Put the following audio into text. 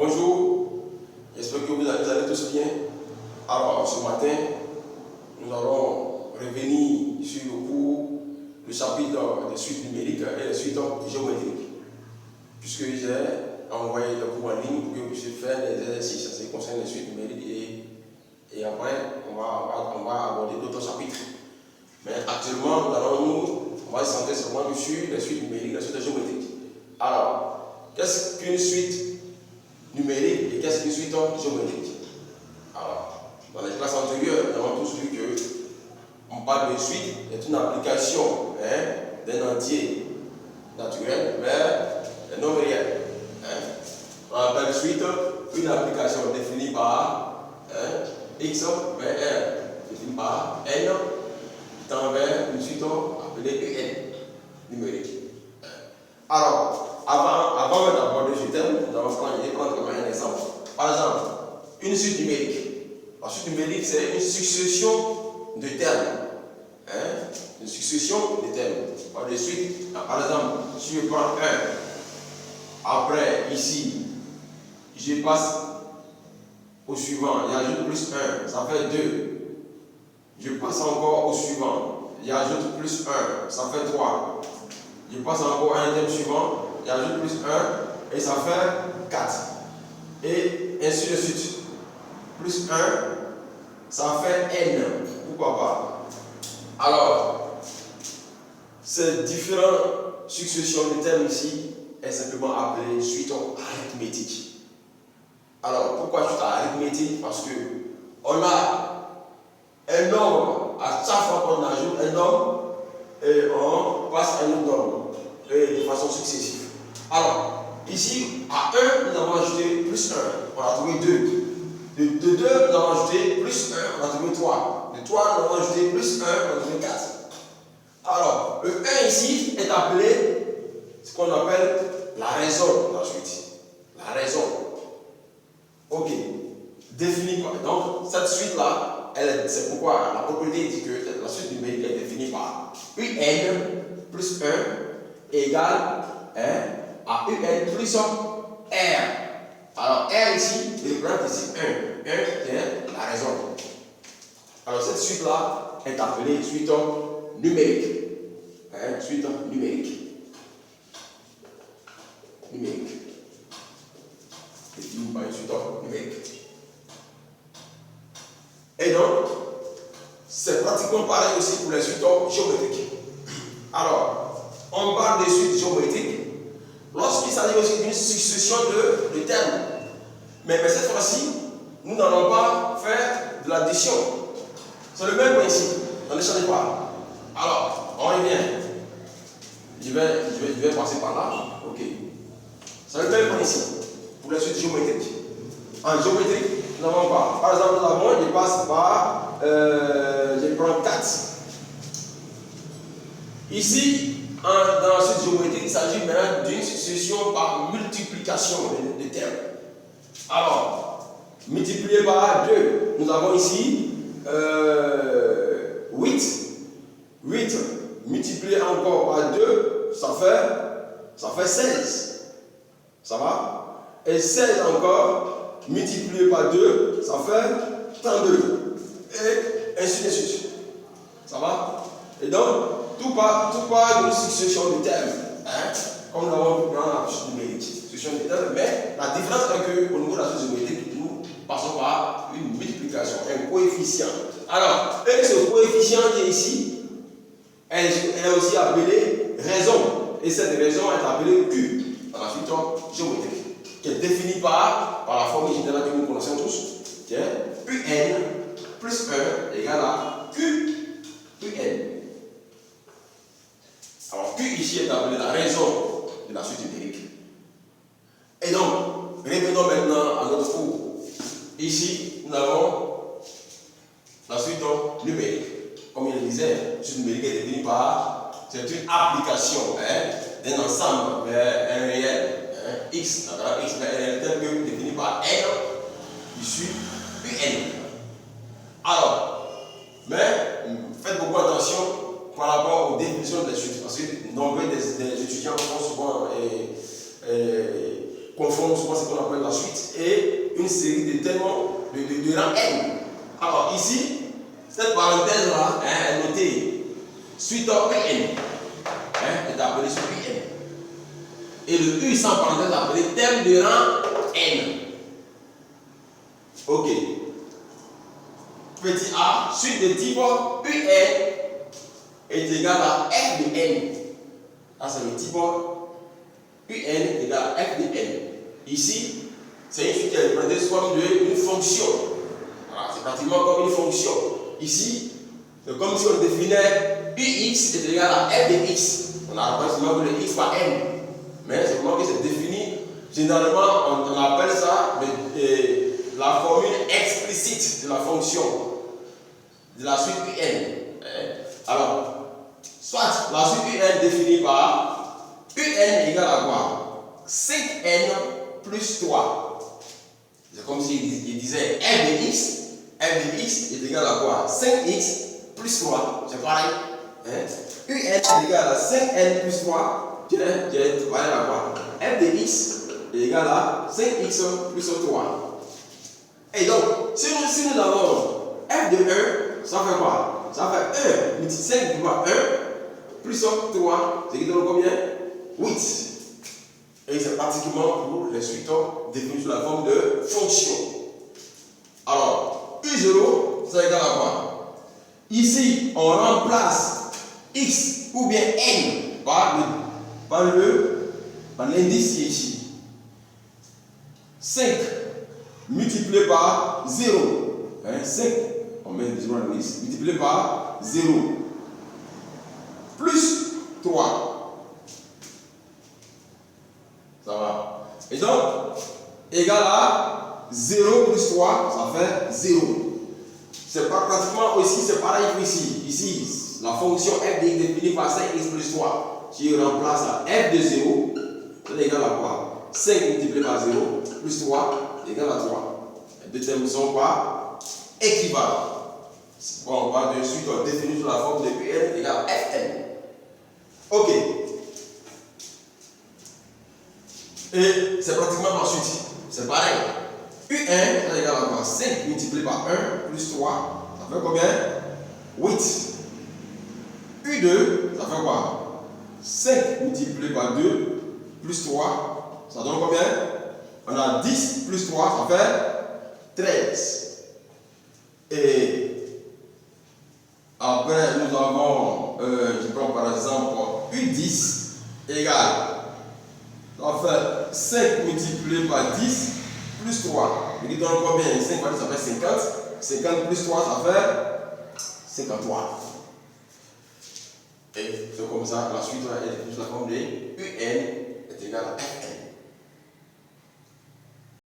Bonjour, j'espère que vous allez tous bien. Alors, ce matin, nous allons revenir sur le cours, le chapitre des suites numériques et les suites géométriques. Puisque j'ai envoyé le cours en ligne pour que vous puissiez faire des exercices en ce qui concerne les suites numériques et après, on va aborder d'autres chapitres. Mais actuellement, on va se centrer seulement sur les suites numériques, les suites géométriques. Alors, qu'est-ce qu'une suite numérique et qu'est-ce qu'une suite géométrique? Alors, dans les classes antérieures, nous avons tous vu que on parle de suite est une application d'un entier naturel vers un nombre réel. On appelle suite une application définie par x vers r, définie par n, tend vers une suite appelée n numérique. Alors, avant d'aborder ce thème, nous allons prendre un exemple. Par exemple, une suite numérique. La suite numérique, c'est une succession de termes. Une succession de termes. Par exemple, si je prends 1, après ici, je passe au suivant, j'ajoute plus 1, ça fait 2. Je passe encore au suivant, j'ajoute plus 1, ça fait 3. Je passe encore à un thème suivant, j'ajoute plus 1 et ça fait 4. Et ainsi de suite. Plus 1, ça fait n. Pourquoi pas? Alors, ces différentes successions de termes ici est simplement appelée suite arithmétique. Alors, pourquoi suite arithmétique? Parce que on a un nombre, à chaque fois qu'on ajoute un nombre, et on passe à un autre nombre, de façon successive. Alors, ici, à 1, nous avons ajouté plus 1, on a trouvé 2. De 2, nous avons ajouté plus 1, on a trouvé 3. De 3, nous avons ajouté plus 1, on a trouvé 4. Alors, le 1 ici est appelé ce qu'on appelle la raison de la suite. La raison. Ok. Définie par. Donc, cette suite-là, c'est pourquoi la propriété dit que la suite numérique est définie par UN plus 1 égale à UN plus R. Alors, R ici, je représente ici 1. 1 c'est la raison. Alors, cette suite-là est appelée suite numérique. Suite numérique. Numérique. Définie par une suite numérique. Et donc, c'est pratiquement pareil aussi pour les suites géométriques. Alors, on parle des suites géométriques lorsqu'il s'agit aussi d'une succession de termes. Mais cette fois-ci, nous n'allons pas faire de l'addition. C'est le même principe. On ne change pas. Alors, on revient. Je vais passer par là. Ok. C'est le même principe pour les suites géométriques. En géométrie, nous n'avons pas. Par exemple, je passe par. Je prends 4. Ici, dans la suite géométrique, il s'agit maintenant d'une succession par multiplication de termes. Alors, multiplié par 2, nous avons ici 8. 8 multiplié encore par 2, ça fait 16. Ça va? Et 16 encore, multiplié par 2, ça fait 32. Et ainsi de suite. Ça va? Et donc, tout part d'une succession de termes. Comme nous l'avons vu dans la suite numérique. Succession de termes. Mais la différence est qu'au niveau de la suite numérique, nous passons par une multiplication, un coefficient. Alors, et ce coefficient qui est ici, elle est aussi appelée raison. Et cette raison est appelée Q dans la suite géométrique, qui est définie par la formule générale que nous connaissons tous, qui est UN plus 1 égale à QN. Alors, Q ici est appelé la raison de la suite numérique. Et donc, revenons maintenant à notre cours. Ici, nous avons la suite numérique. Comme il le disait, la suite numérique est définie par, c'est une application d'un ensemble vers un réel, x, x vers un réel tel que défini par n, issu UN. Alors, mais faites beaucoup attention par rapport aux définitions des suites, parce que nombreux des étudiants font souvent conforme souvent ce qu'on appelle la suite, et une série de termes de rang n. Alors ici, cette parenthèse-là est notée suite UN, est appelée suite UN. Et le U sans parenthèse est appelé terme de rang n. Ok. Petit a, suite de type UN est égal à f de n. Là, c'est le type UN est égal à f de n. Ici, c'est une suite qui est représentée sous forme d'une fonction. Voilà, c'est pratiquement comme une fonction. Ici, c'est comme si on définait UX est égal à f de x. On a appelé seulement le x par n. Mais c'est vraiment que c'est défini. Généralement, on appelle ça la formule explicite de la fonction de la suite UN. Alors, soit la suite UN définie par UN égale à quoi? 5n plus 3. C'est comme s'il disait f de x est égal à quoi? 5x plus 3. C'est pareil. UN est égal à 5n plus 3. J'ai pareil à quoi? F de x est égal à 5x plus 3. Et donc, si nous avons f de 1, ça fait quoi? Ça fait 1 multiplié 5 fois 1 plus 3, c'est qui donne combien? 8. Et c'est pratiquement pour les suites définies sous la forme de fonction. Alors, U0, ça égale à quoi? Ici, on remplace x ou bien n par l'indice qui est ici. 5 multiplié par 0. 5, on met 0 dans l'indice, multiplié par 0. Plus 3. Ça va. Et donc, égal à 0 plus 3, ça fait 0. C'est pas pratiquement aussi, c'est pareil qu'ici. Ici, la fonction f de x définie par 5x plus 3. Si je remplace à f de 0, c'est égal à quoi? 5 multiplié par 0 plus 3 égale à 3. Les deux termes ne sont pas équivalents. Bon, on parle de suite définie sous la forme de UN égale à Fn. Ok. Et c'est pratiquement la suite. C'est pareil. UN est égal à quoi? 5 multiplié par 1 plus 3, ça fait combien? 8. U2, ça fait quoi? 5 multiplié par 2 plus 3, ça donne combien? On a 10 plus 3, ça fait 13. Et après, nous avons, je prends par exemple U10 égale, ça fait 5 multiplié par 10 plus 3. Il donne combien? 5 par 10, ça fait 50. 50 plus 3, ça fait 53. Et c'est comme ça, la suite est la forme de UN est égale à F.